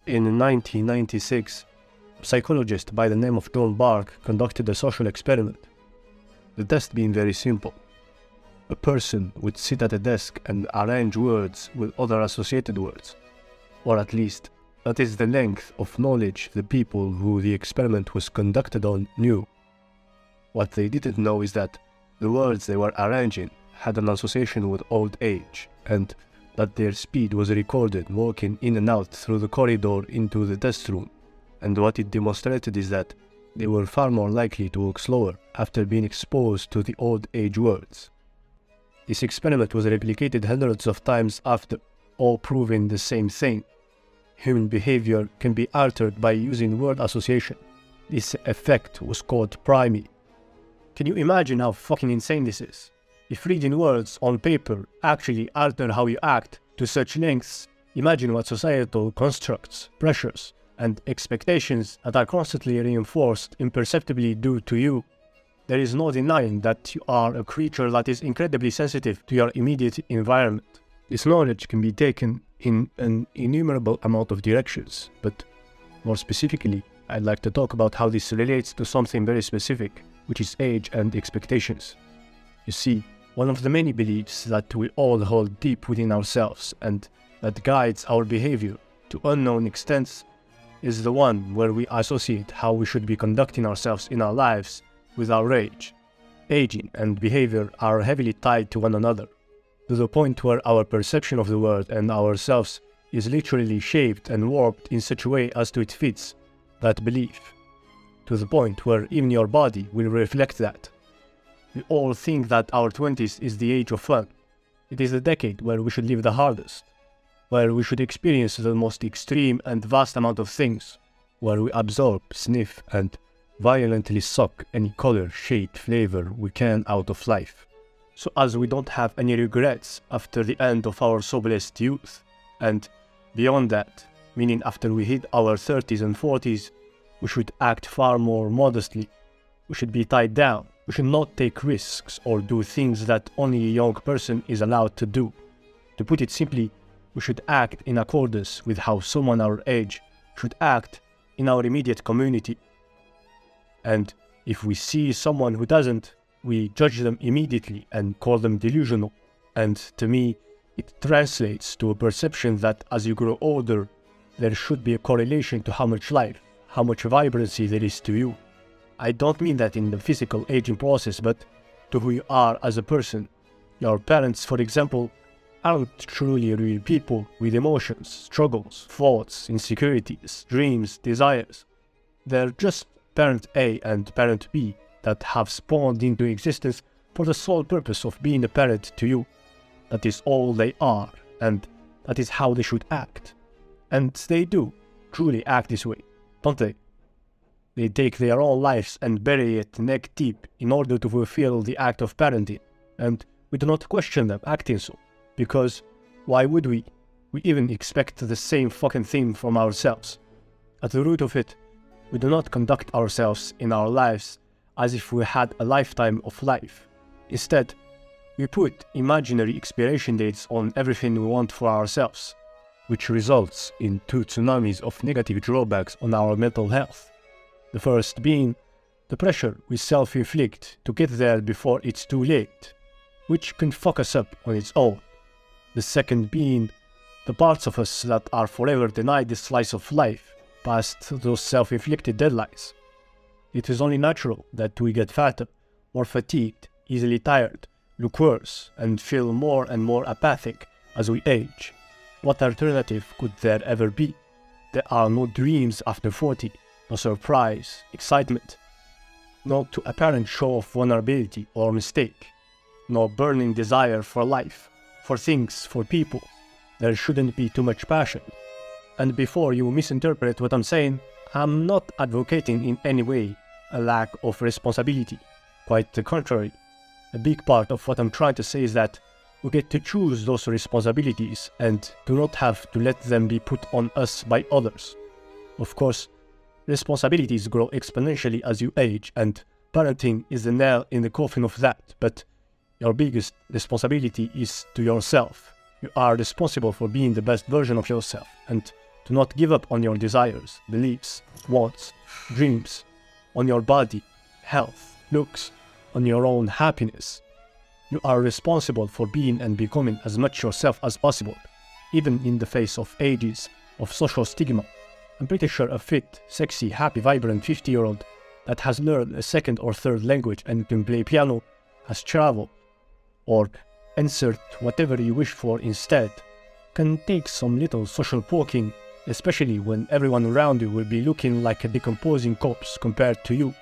In 1996, a psychologist by the name of John Bark conducted a social experiment. The test being very simple. A person would sit at a desk and arrange words with other associated words, or at least that is the length of knowledge the people who the experiment was conducted on knew. What they didn't know is that the words they were arranging had an association with old age, and that their speed was recorded walking in and out through the corridor into the test room. And what it demonstrated is that they were far more likely to walk slower after being exposed to the old age words. This experiment was replicated hundreds of times after, all proving the same thing. Human behavior can be altered by using word association. This effect was called priming. Can you imagine how fucking insane this is? If reading words on paper actually alter how you act to such lengths, imagine what societal constructs, pressures, and expectations that are constantly reinforced imperceptibly do to you. There is no denying that you are a creature that is incredibly sensitive to your immediate environment. This knowledge can be taken in an innumerable amount of directions, but more specifically, I'd like to talk about how this relates to something very specific, which is age and expectations. You see, one of the many beliefs that we all hold deep within ourselves and that guides our behavior to unknown extents is the one where we associate how we should be conducting ourselves in our lives with our age. Aging and behavior are heavily tied to one another, to the point where our perception of the world and ourselves is literally shaped and warped in such a way as to it fits that belief, to the point where even your body will reflect that. We all think that our 20s is the age of fun. It is the decade where we should live the hardest, where we should experience the most extreme and vast amount of things, where we absorb, sniff, and violently suck any color, shade, flavor we can out of life, so as we don't have any regrets after the end of our so blessed youth. And beyond that, meaning after we hit our 30s and 40s, we should act far more modestly. We should be tied down. We should not take risks or do things that only a young person is allowed to do. To put it simply, we should act in accordance with how someone our age should act in our immediate community. And if we see someone who doesn't, we judge them immediately and call them delusional. And to me, it translates to a perception that as you grow older, there should be a correlation to how much life, how much vibrancy there is to you. I don't mean that in the physical aging process, but to who you are as a person. Your parents, for example, aren't truly real people with emotions, struggles, thoughts, insecurities, dreams, desires. They're just parent A and parent B that have spawned into existence for the sole purpose of being a parent to you. That is all they are, and that is how they should act. And they do truly act this way, don't they? They take their own lives and bury it neck deep in order to fulfill the act of parenting, and we do not question them acting so, because why would we? We even expect the same fucking thing from ourselves. At the root of it, we do not conduct ourselves in our lives as if we had a lifetime of life. Instead, we put imaginary expiration dates on everything we want for ourselves, which results in two tsunamis of negative drawbacks on our mental health. The first being the pressure we self-inflict to get there before it's too late, which can fuck us up on its own. The second being the parts of us that are forever denied this slice of life past those self-inflicted deadlines. It is only natural that we get fatter, more fatigued, easily tired, look worse, and feel more and more apathic as we age. What alternative could there ever be? There are no dreams after 40, no surprise, excitement, no too apparent show of vulnerability or mistake, no burning desire for life, for things, for people. There shouldn't be too much passion. And before you misinterpret what I'm saying, I'm not advocating in any way a lack of responsibility. Quite the contrary. A big part of what I'm trying to say is that we get to choose those responsibilities and do not have to let them be put on us by others. Of course, responsibilities grow exponentially as you age, and parenting is the nail in the coffin of that, but your biggest responsibility is to yourself. You are responsible for being the best version of yourself, and to not give up on your desires, beliefs, wants, dreams, on your body, health, looks, on your own happiness. You are responsible for being and becoming as much yourself as possible, even in the face of ages of social stigma. I'm pretty sure a fit, sexy, happy, vibrant 50-year-old that has learned a second or third language and can play piano, has traveled, or insert whatever you wish for instead, can take some little social poking, especially when everyone around you will be looking like a decomposing corpse compared to you.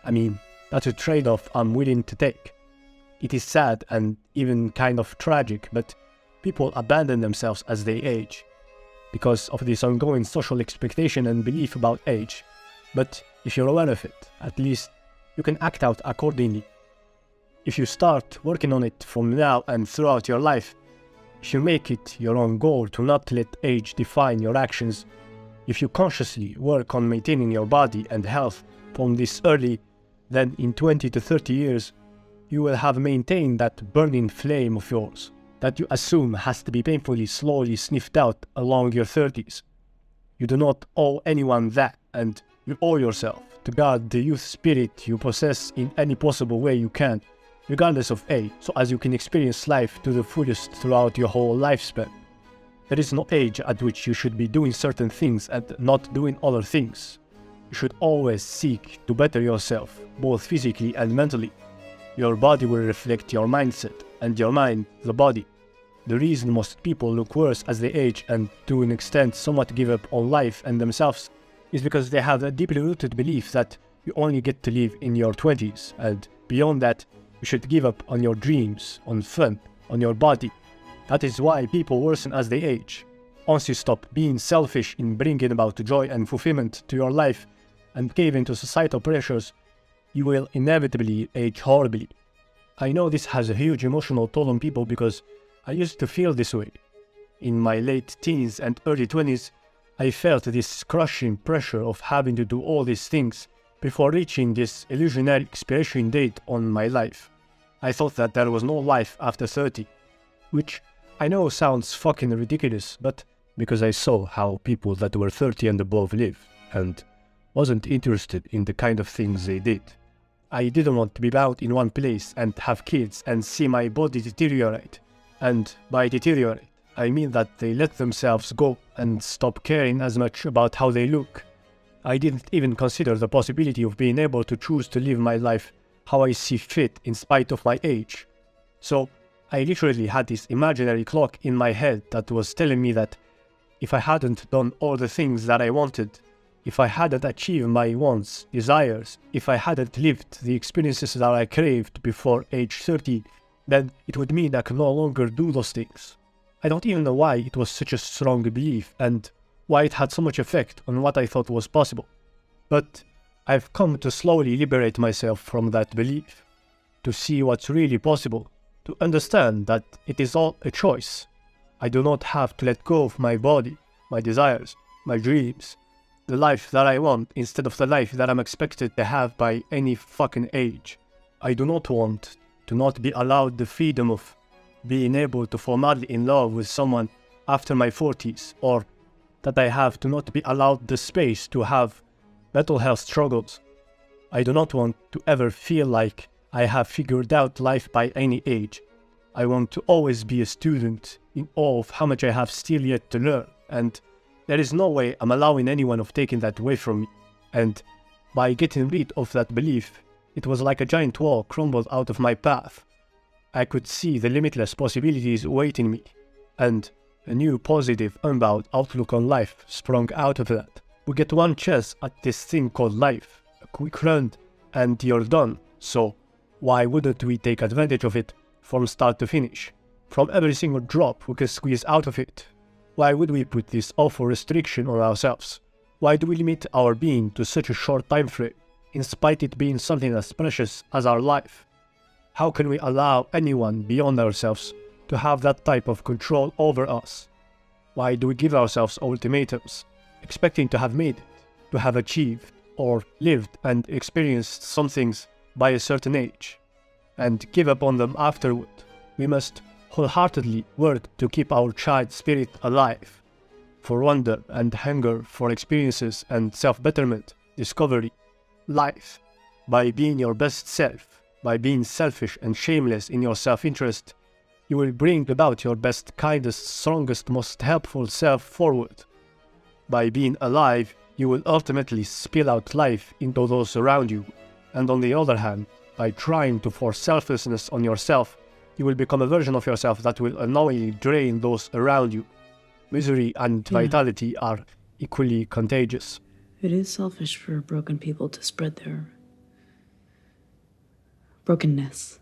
I mean, that's a trade-off I'm willing to take. It is sad and even kind of tragic, but people abandon themselves as they age because of this ongoing social expectation and belief about age. But if you're aware of it, at least you can act out accordingly. If you start working on it from now and throughout your life, if you make it your own goal to not let age define your actions, if you consciously work on maintaining your body and health from this early, then in 20 to 30 years, you will have maintained that burning flame of yours that you assume has to be painfully slowly sniffed out along your 30s. You do not owe anyone that, and you owe yourself to guard the youth spirit you possess in any possible way you can, regardless of age, so as you can experience life to the fullest throughout your whole lifespan. There is no age at which you should be doing certain things and not doing other things. You should always seek to better yourself, both physically and mentally. Your body will reflect your mindset, and your mind, the body. The reason most people look worse as they age and to an extent somewhat give up on life and themselves is because they have a deeply rooted belief that you only get to live in your 20s, and beyond that, you should give up on your dreams, on fun, on your body. That is why people worsen as they age. Once you stop being selfish in bringing about joy and fulfillment to your life and cave into societal pressures, you will inevitably age horribly. I know this has a huge emotional toll on people because I used to feel this way. In my late teens and early 20s, I felt this crushing pressure of having to do all these things before reaching this illusionary expiration date on my life. I thought that there was no life after 30, which I know sounds fucking ridiculous, but because I saw how people that were 30 and above lived and wasn't interested in the kind of things they did. I didn't want to be bound in one place and have kids and see my body deteriorate. And by deteriorate, I mean that they let themselves go and stop caring as much about how they look. I didn't even consider the possibility of being able to choose to live my life how I see fit in spite of my age. So I literally had this imaginary clock in my head that was telling me that if I hadn't done all the things that I wanted, if I hadn't achieved my wants, desires, if I hadn't lived the experiences that I craved before age 30, then it would mean I could no longer do those things. I don't even know why it was such a strong belief and why it had so much effect on what I thought was possible. But I've come to slowly liberate myself from that belief, to see what's really possible, to understand that it is all a choice. I do not have to let go of my body, my desires, my dreams, the life that I want instead of the life that I'm expected to have by any fucking age. I do not want to not be allowed the freedom of being able to fall madly in love with someone after my 40s, or that I have to not be allowed the space to have mental health struggles. I do not want to ever feel like I have figured out life by any age. I want to always be a student in awe of how much I have still yet to learn, and there is no way I'm allowing anyone of taking that away from me. And by getting rid of that belief, it was like a giant wall crumbled out of my path. I could see the limitless possibilities awaiting me, and a new positive, unbound outlook on life sprung out of that. We get one chance at this thing called life, a quick run, and you're done. So why wouldn't we take advantage of it from start to finish? From every single drop we can squeeze out of it. Why would we put this awful restriction on ourselves? Why do we limit our being to such a short time frame, in spite it being something as precious as our life? How can we allow anyone beyond ourselves to have that type of control over us? Why do we give ourselves ultimatums, expecting to have made it, to have achieved or lived and experienced some things by a certain age, and give up on them afterward? We must wholeheartedly work to keep our child spirit alive. for wonder and hunger for experiences and self-betterment, discovery, life. By being your best self, by being selfish and shameless in your self-interest, you will bring about your best, kindest, strongest, most helpful self forward. By being alive, you will ultimately spill out life into those around you. And on the other hand, by trying to force selflessness on yourself, you will become a version of yourself that will unknowingly drain those around you. Misery and vitality are equally contagious. It is selfish for broken people to spread their brokenness.